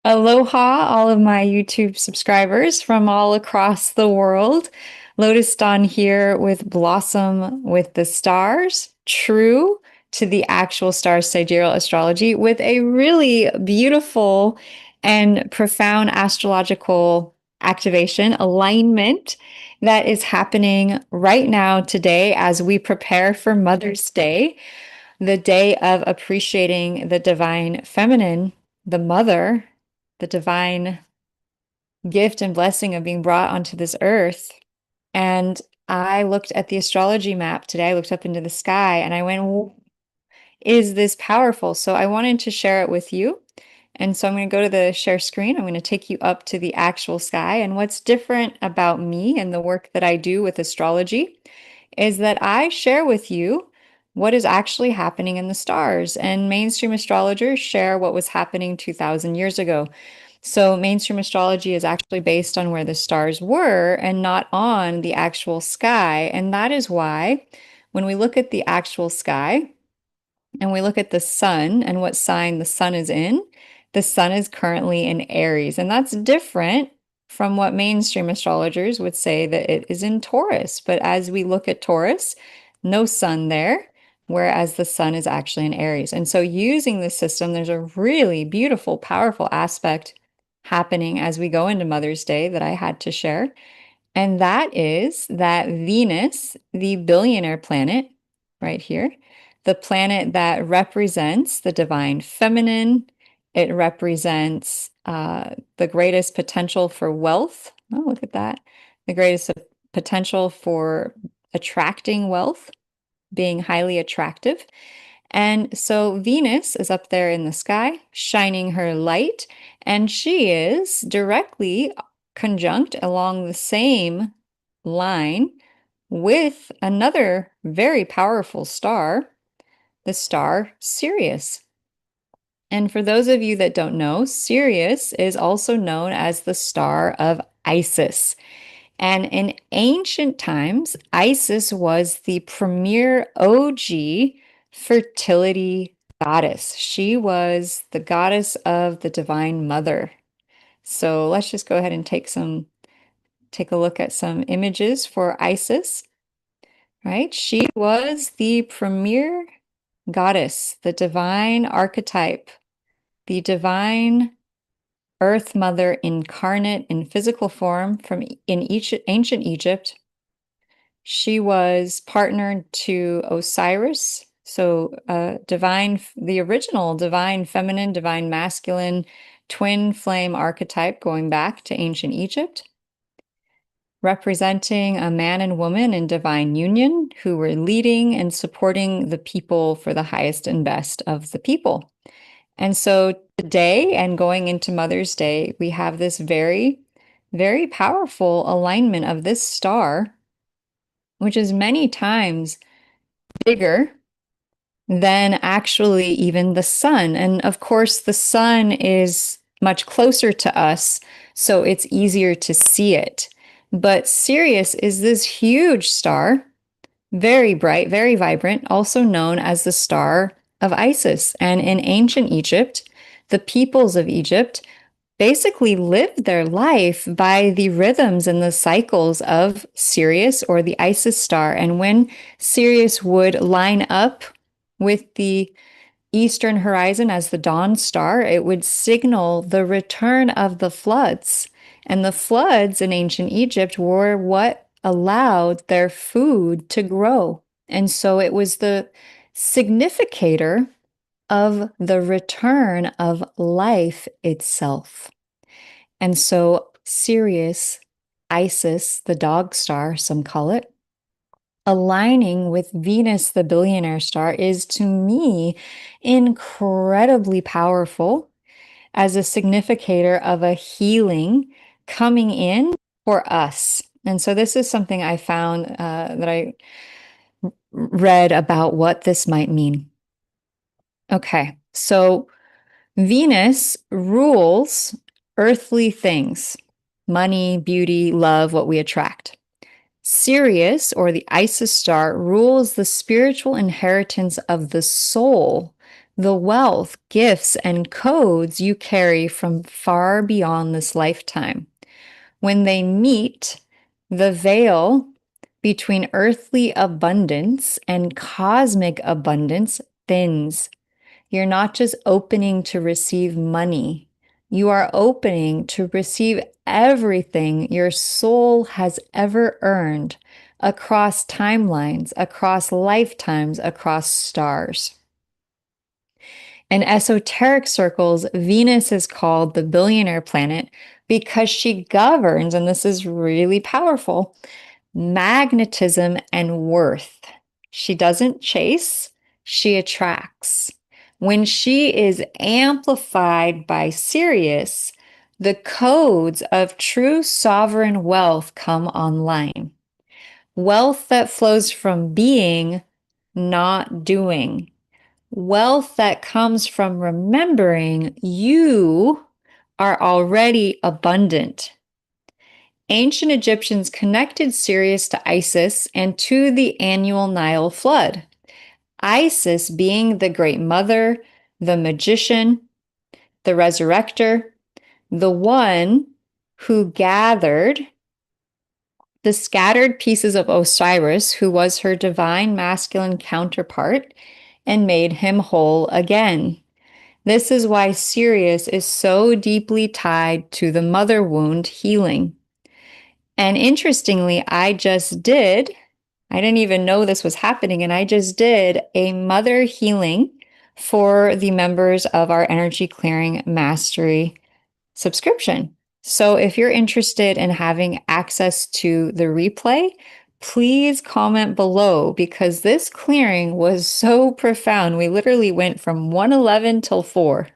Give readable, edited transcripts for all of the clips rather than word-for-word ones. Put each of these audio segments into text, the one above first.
Aloha, all of my YouTube subscribers from all across the world. Lotus Dawn here with Blossom with the Stars, true to the actual star sidereal astrology, with a really beautiful and profound astrological activation, alignment that is happening right now today as we prepare for Mother's Day, the day of appreciating the divine feminine, the mother, the divine gift and blessing of being brought onto this earth. And I looked at the astrology map today. I looked up into the sky and I went, is this powerful? So I wanted to share it with you. And so I'm going to go to the share screen. I'm going to take you up to the actual sky. And what's different about me and the work that I do with astrology is that I share with you what is actually happening in the stars. And mainstream astrologers share what was happening 2,000 years ago. So mainstream astrology is actually based on where the stars were and not on the actual sky. And that is why when we look at the actual sky and we look at the sun and what sign the sun is in, the sun is currently in Aries. And that's different from what mainstream astrologers would say that it is in Taurus. But as we look at Taurus, no sun there, whereas the sun is actually in Aries. And so using this system, there's a really beautiful, powerful aspect happening as we go into Mother's Day that I had to share. And that is that Venus, the billionaire planet, right here, the planet that represents the divine feminine, it represents the greatest potential for wealth. Oh, look at that. The greatest potential for attracting wealth, being highly attractive. And so Venus is up there in the sky, shining her light, and she is directly conjunct along the same line with another very powerful star, the star Sirius. And for those of you that don't know, Sirius is also known as the star of Isis. And in ancient times, Isis was the premier OG fertility goddess. She was the goddess of the divine mother. So let's just go ahead and take a look at some images for Isis, right? She was the premier goddess, the divine archetype, the divine Earth Mother incarnate in physical form from in ancient Egypt. She was partnered to Osiris, so the original divine feminine, divine masculine twin flame archetype going back to ancient Egypt, representing a man and woman in divine union who were leading and supporting the people for the highest and best of the people. And so today and going into Mother's Day, we have this very, very powerful alignment of this star, which is many times bigger than actually even the sun. And of course, the sun is much closer to us, so it's easier to see it. But Sirius is this huge star, very bright, very vibrant, also known as the star of Isis. And in ancient Egypt, the peoples of Egypt basically lived their life by the rhythms and the cycles of Sirius or the Isis star. And when Sirius would line up with the eastern horizon as the dawn star, it would signal the return of the floods. And the floods in ancient Egypt were what allowed their food to grow. And so it was the significator of the return of life itself. And so Sirius, Isis, the dog star, some call it, aligning with Venus, the billionaire star, is to me incredibly powerful as a significator of a healing coming in for us. And so this is something I found that I read about what this might mean. Okay, so Venus rules earthly things, money, beauty, love, what we attract. Sirius, or the Isis star, rules the spiritual inheritance of the soul, the wealth, gifts, and codes you carry from far beyond this lifetime. When they meet, the veil between earthly abundance and cosmic abundance thins. You're not just opening to receive money, you are opening to receive everything your soul has ever earned across timelines, across lifetimes, across stars. In esoteric circles, Venus is called the billionaire planet because she governs, and this is really powerful, magnetism and worth. She doesn't chase, she attracts. When she is amplified by Sirius, the codes of true sovereign wealth come online. Wealth that flows from being, not doing. Wealth that comes from remembering you are already abundant. Ancient Egyptians connected Sirius to Isis and to the annual Nile flood. Isis being the great mother, the magician, the resurrector, the one who gathered the scattered pieces of Osiris, who was her divine masculine counterpart, and made him whole again. This is why Sirius is so deeply tied to the mother wound healing. And interestingly, I didn't even know this was happening, and I just did a mother healing for the members of our Energy Clearing Mastery subscription. So if you're interested in having access to the replay, please comment below because this clearing was so profound. We literally went from 111 till 4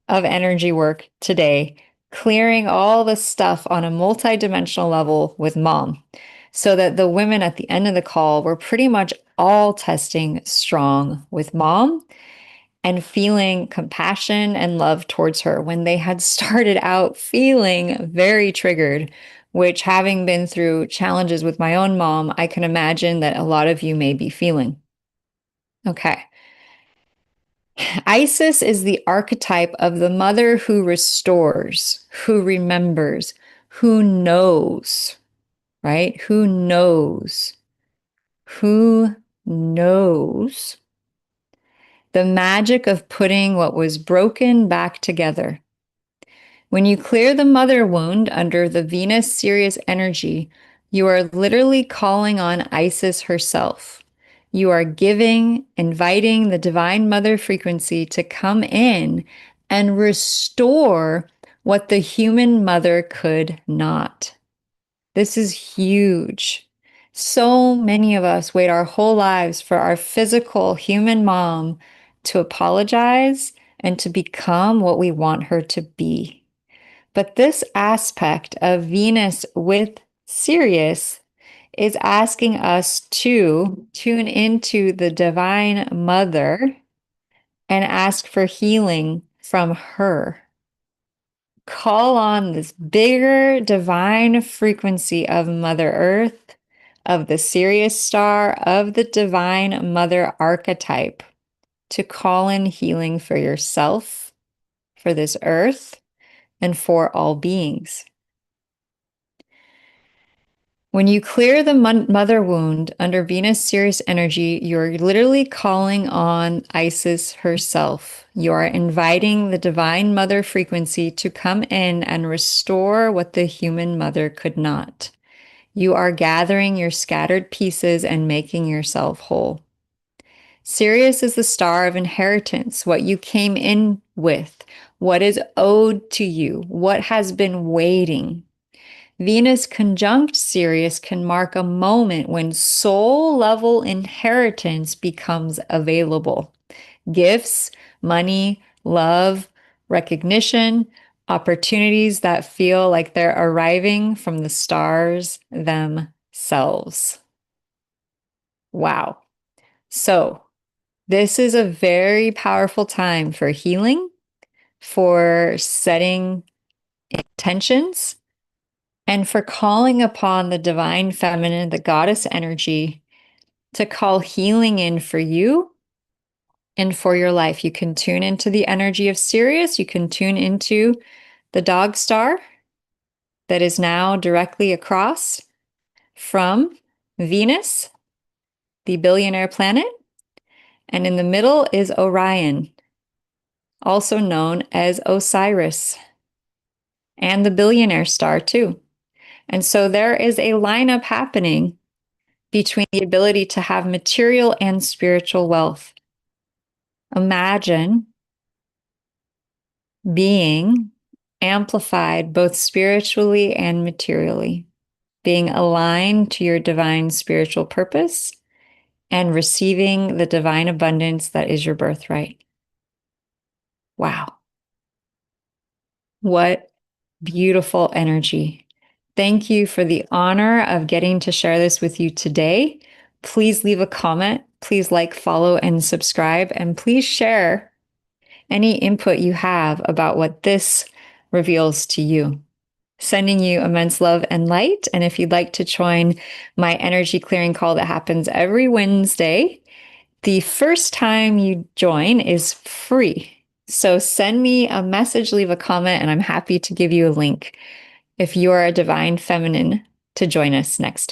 of energy work today, clearing all the stuff on a multidimensional level with mom, so that the women at the end of the call were pretty much all testing strong with mom and feeling compassion and love towards her when they had started out feeling very triggered, which, having been through challenges with my own mom, I can imagine that a lot of you may be feeling. Okay. Isis is the archetype of the mother who restores, who remembers, who knows, right? Who knows? Who knows the magic of putting what was broken back together. When you clear the mother wound under the Venus Sirius energy, you are literally calling on Isis herself. You are inviting the Divine Mother frequency to come in and restore what the human mother could not. This is huge. So many of us wait our whole lives for our physical human mom to apologize and to become what we want her to be. But this aspect of Venus with Sirius is asking us to tune into the Divine Mother and ask for healing from her. Call on this bigger divine frequency of Mother Earth, of the Sirius star, of the Divine Mother archetype to call in healing for yourself, for this earth, and for all beings. When you clear the mother wound under Venus Sirius energy, you're literally calling on Isis herself. You are inviting the Divine Mother frequency to come in and restore what the human mother could not. You are gathering your scattered pieces and making yourself whole. Sirius is the star of inheritance, what you came in with, what is owed to you, what has been waiting. Venus conjunct Sirius can mark a moment when soul-level inheritance becomes available. Gifts, money, love, recognition, opportunities that feel like they're arriving from the stars themselves. Wow. So, this is a very powerful time for healing, for setting intentions, and for calling upon the divine feminine, the goddess energy, to call healing in for you and for your life. You can tune into the energy of Sirius. You can tune into the dog star that is now directly across from Venus, the billionaire planet. And in the middle is Orion, also known as Osiris, and the billionaire star too. And so there is a lineup happening between the ability to have material and spiritual wealth. Imagine being amplified both spiritually and materially, being aligned to your divine spiritual purpose and receiving the divine abundance that is your birthright. Wow. What beautiful energy. Thank you for the honor of getting to share this with you today. Please leave a comment. Please like, follow, and subscribe. And please share any input you have about what this reveals to you. Sending you immense love and light. And if you'd like to join my energy clearing call that happens every Wednesday, the first time you join is free. So send me a message, leave a comment, and I'm happy to give you a link if you are a divine feminine to join us next time.